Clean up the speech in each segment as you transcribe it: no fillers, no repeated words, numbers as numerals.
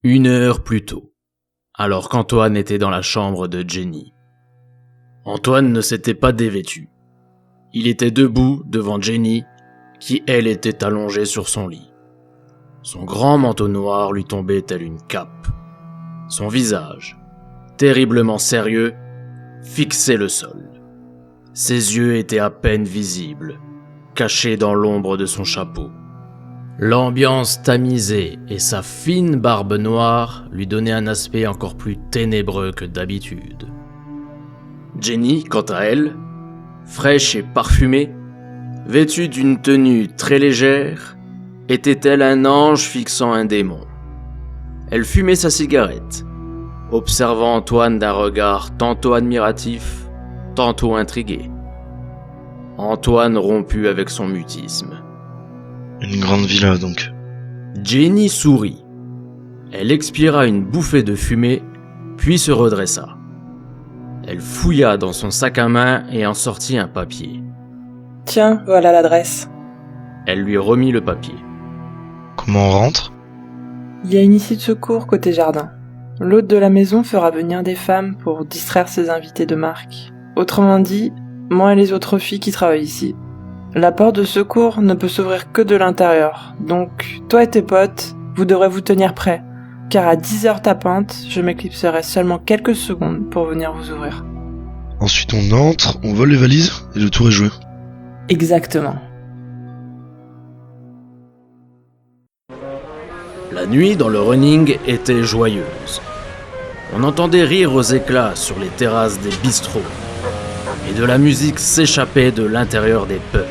1 heure plus tôt, alors qu'Antoine était dans la chambre de Jenny. Antoine ne s'était pas dévêtu. Il était debout devant Jenny, qui elle était allongée sur son lit. Son grand manteau noir lui tombait tel une cape. Son visage, terriblement sérieux, fixait le sol. Ses yeux étaient à peine visibles, cachés dans l'ombre de son chapeau. L'ambiance tamisée et sa fine barbe noire lui donnaient un aspect encore plus ténébreux que d'habitude. Jenny, quant à elle, fraîche et parfumée, vêtue d'une tenue très légère, était-elle un ange fixant un démon. Elle fumait sa cigarette, observant Antoine d'un regard tantôt admiratif, tantôt intrigué. Antoine romput avec son mutisme. Une grande villa, donc. Jenny sourit. Elle expira une bouffée de fumée, puis se redressa. Elle fouilla dans son sac à main et en sortit un papier. Tiens, voilà l'adresse. Elle lui remit le papier. Comment on rentre ? Il y a une issue de secours côté jardin. L'hôte de la maison fera venir des femmes pour distraire ses invités de marque. Autrement dit, moi et les autres filles qui travaillent ici. La porte de secours ne peut s'ouvrir que de l'intérieur, donc toi et tes potes, vous devrez vous tenir prêts, car à 10h tapante, je m'éclipserai seulement quelques secondes pour venir vous ouvrir. Ensuite on entre, on vole les valises, et le tour est joué. Exactement. La nuit dans le running était joyeuse. On entendait rire aux éclats sur les terrasses des bistrots, et de la musique s'échappait de l'intérieur des pubs.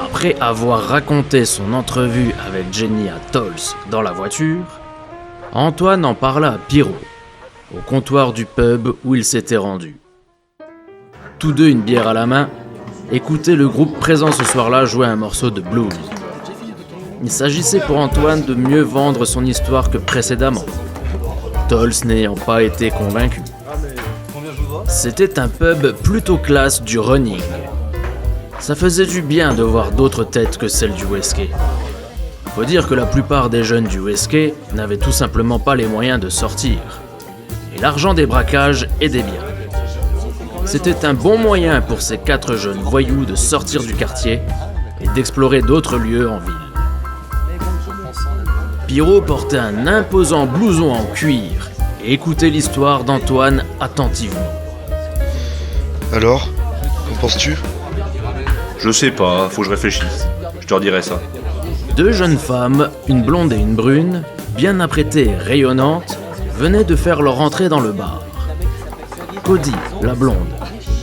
Après avoir raconté son entrevue avec Jenny à Tolls dans la voiture, Antoine en parla à Pierrot, au comptoir du pub où il s'était rendu. Tous deux, une bière à la main, écoutaient le groupe présent ce soir-là jouer un morceau de blues. Il s'agissait pour Antoine de mieux vendre son histoire que précédemment, Tolls n'ayant pas été convaincu. C'était un pub plutôt classe du running. Ça faisait du bien de voir d'autres têtes que celles du Westgate. Faut dire que la plupart des jeunes du Westgate n'avaient tout simplement pas les moyens de sortir. Et l'argent des braquages aidait bien. C'était un bon moyen pour ces 4 jeunes voyous de sortir du quartier et d'explorer d'autres lieux en ville. Pierrot portait un imposant blouson en cuir et écoutait l'histoire d'Antoine attentivement. Alors, qu'en penses-tu ? Je sais pas, faut que je réfléchisse. Je te redirai ça. 2 jeunes femmes, une blonde et une brune, bien apprêtées et rayonnantes, venaient de faire leur entrée dans le bar. Cody, la blonde,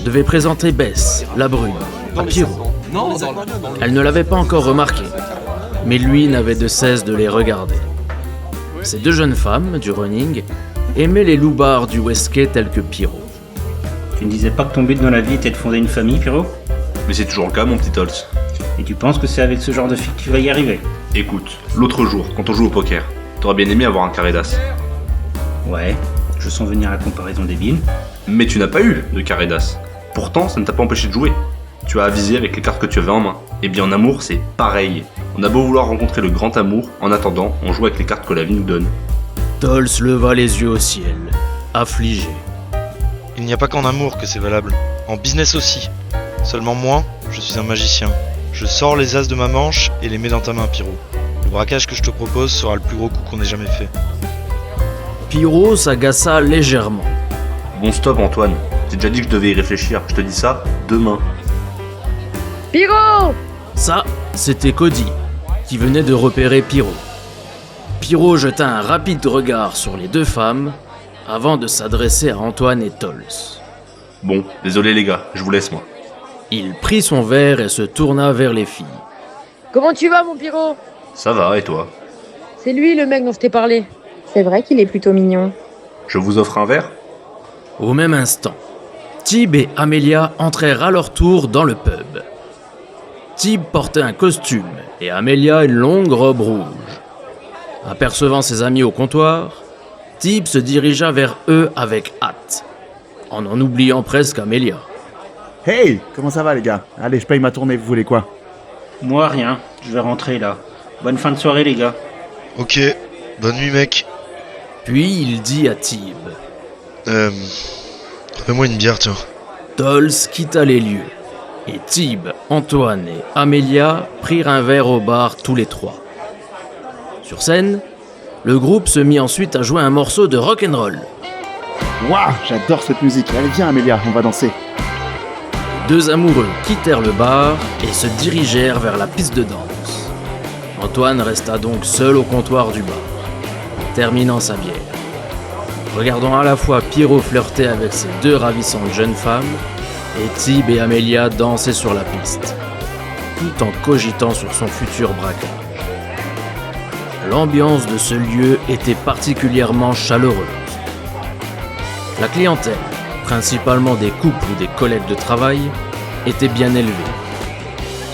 devait présenter Bess, la brune, à Pierrot. Elle ne l'avait pas encore remarqué, mais lui n'avait de cesse de les regarder. Ces 2 jeunes femmes du running aimaient les loupards du Westgate tels que Pierrot. Tu ne disais pas que ton but dans la vie était de fonder une famille, Pierrot ? Mais c'est toujours le cas, mon petit Tolls. Et tu penses que c'est avec ce genre de fille que tu vas y arriver ? Écoute, l'autre jour, quand on joue au poker, t'aurais bien aimé avoir un carré d'as. Ouais, je sens venir la comparaison débile. Mais tu n'as pas eu de carré d'as. Pourtant, ça ne t'a pas empêché de jouer. Tu as avisé avec les cartes que tu avais en main. Et bien en amour, c'est pareil. On a beau vouloir rencontrer le grand amour, en attendant, on joue avec les cartes que la vie nous donne. Tolls leva les yeux au ciel, affligé. Il n'y a pas qu'en amour que c'est valable. En business aussi. Seulement moi, je suis un magicien. Je sors les as de ma manche et les mets dans ta main, Pierrot. Le braquage que je te propose sera le plus gros coup qu'on ait jamais fait. Pierrot s'agaça légèrement. Bon stop Antoine, j'ai déjà dit que je devais y réfléchir. Je te dis ça demain. Pierrot ! Ça, c'était Cody, qui venait de repérer Pierrot. Pierrot jeta un rapide regard sur les 2 femmes, avant de s'adresser à Antoine et Tolls. Bon, désolé les gars, je vous laisse moi. Il prit son verre et se tourna vers les filles. Comment tu vas, mon Pierrot ? Ça va, et toi ? C'est lui, le mec dont je t'ai parlé. C'est vrai qu'il est plutôt mignon. Je vous offre un verre ? Au même instant, Tib et Amelia entrèrent à leur tour dans le pub. Tib portait un costume et Amelia une longue robe rouge. Apercevant ses amis au comptoir, Tib se dirigea vers eux avec hâte, en oubliant presque Amelia. Hey, comment ça va les gars ? Allez, je paye ma tournée, vous voulez quoi ? Moi, rien. Je vais rentrer là. Bonne fin de soirée, les gars. Ok, Bonne nuit, mec. Puis il dit à Tib. Fais-moi une bière, tiens. Dolls quitta les lieux, et Tib, Antoine et Amelia prirent un verre au bar tous les trois. Sur scène, le groupe se mit ensuite à jouer un morceau de rock'n'roll. Waouh, j'adore cette musique. Allez, viens Amélia, on va danser. Les deux amoureux quittèrent le bar et se dirigèrent vers la piste de danse. Antoine resta donc seul au comptoir du bar, terminant sa bière, regardant à la fois Pierrot flirter avec ses deux ravissantes jeunes femmes et Tib et Amelia danser sur la piste, tout en cogitant sur son futur braquage. L'ambiance de ce lieu était particulièrement chaleureuse. La clientèle, principalement des couples ou des collègues de travail, était bien élevée.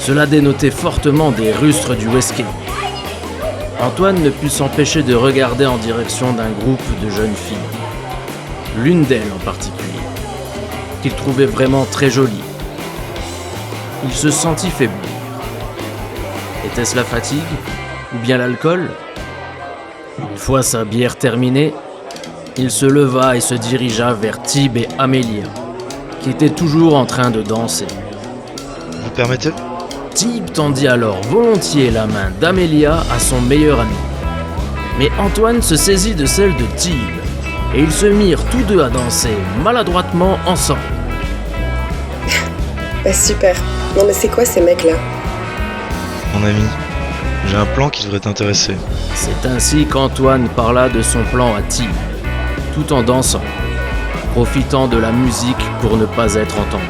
Cela dénotait fortement des rustres du Westgate. Antoine ne put s'empêcher de regarder en direction d'un groupe de jeunes filles. L'une d'elles en particulier, qu'il trouvait vraiment très jolie. Il se sentit faiblir. Était-ce la fatigue ou bien l'alcool ? Une fois sa bière terminée, il se leva et se dirigea vers Tib et Amelia, qui étaient toujours en train de danser. Vous permettez ? Tib tendit alors volontiers la main d'Amelia à son meilleur ami. Mais Antoine se saisit de celle de Tib, et ils se mirent tous deux à danser maladroitement ensemble. Bah super. Non mais c'est quoi ces mecs-là ? Mon ami, j'ai un plan qui devrait t'intéresser. C'est ainsi qu'Antoine parla de son plan à Tib, tout en dansant, profitant de la musique pour ne pas être entendu.